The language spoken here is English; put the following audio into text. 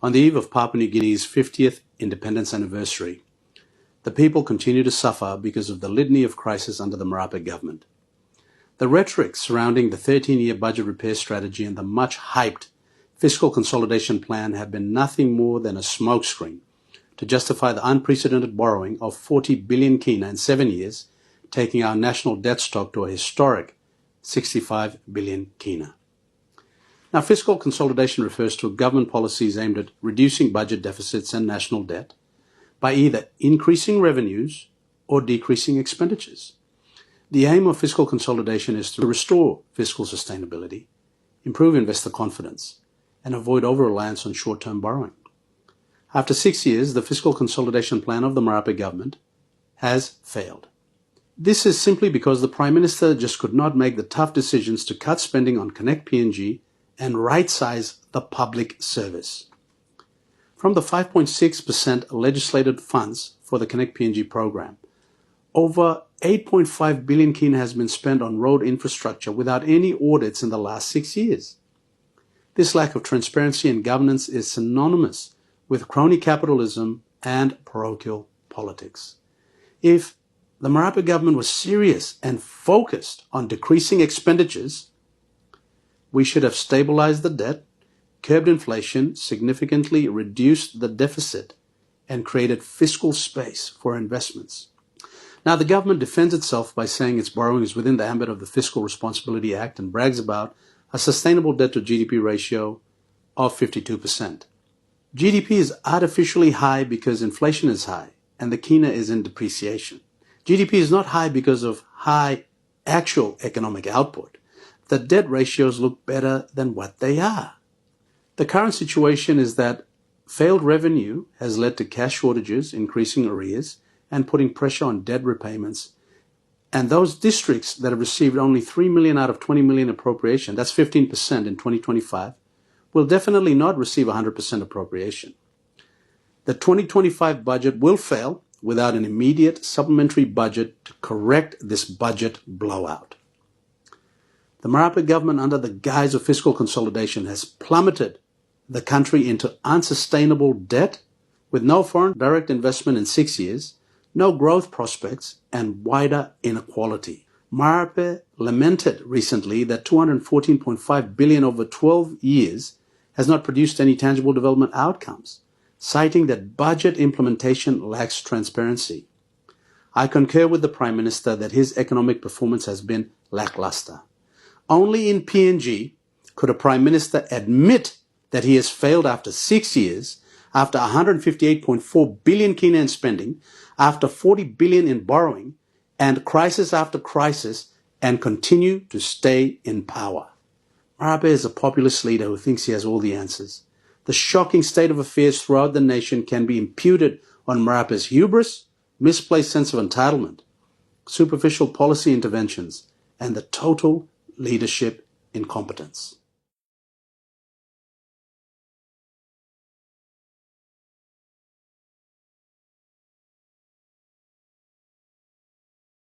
On the eve of Papua New Guinea's 50th independence anniversary, the people continue to suffer because of the litany of crises under the Marape government. The rhetoric surrounding the 13-year budget repair strategy and the much-hyped fiscal consolidation plan have been nothing more than a smokescreen to justify the unprecedented borrowing of 40 billion kina in 7 years, taking our national debt stock to a historic 65 billion kina. Now, fiscal consolidation refers to government policies aimed at reducing budget deficits and national debt by either increasing revenues or decreasing expenditures. The aim of fiscal consolidation is to restore fiscal sustainability, improve investor confidence, and avoid over-reliance on short-term borrowing. After 6 years, the fiscal consolidation plan of the Marape government has failed. This is simply because the Prime Minister just could not make the tough decisions to cut spending on Connect PNG and right-size the public service. From the 5.6% legislated funds for the Connect PNG program, over 8.5 billion kina has been spent on road infrastructure without any audits in the last 6 years. This lack of transparency and governance is synonymous with crony capitalism and parochial politics. If the Marape government was serious and focused on decreasing expenditures, we should have stabilized the debt, curbed inflation, significantly reduced the deficit, and created fiscal space for investments. Now, the government defends itself by saying its borrowing is within the ambit of the Fiscal Responsibility Act and brags about a sustainable debt to GDP ratio of 52%. GDP is artificially high because inflation is high and the kina is in depreciation. GDP is not high because of high actual economic output. The debt ratios look better than what they are. The current situation is that failed revenue has led to cash shortages, increasing arrears, and putting pressure on debt repayments. And those districts that have received only 3 million out of 20 million appropriation, that's 15% in 2025, will definitely not receive 100% appropriation. The 2025 budget will fail without an immediate supplementary budget to correct this budget blowout. The Marape government, under the guise of fiscal consolidation, has plummeted the country into unsustainable debt with no foreign direct investment in 6 years, no growth prospects, and wider inequality. Marape lamented recently that 214.5 billion over 12 years has not produced any tangible development outcomes, citing that budget implementation lacks transparency. I concur with the Prime Minister that his economic performance has been lackluster. Only in PNG could a Prime Minister admit that he has failed after 6 years, after 158.4 billion kina in spending, after 40 billion in borrowing, and crisis after crisis, and continue to stay in power. Marape is a populist leader who thinks he has all the answers. The shocking state of affairs throughout the nation can be imputed on Marape's hubris, misplaced sense of entitlement, superficial policy interventions, and the total leadership incompetence.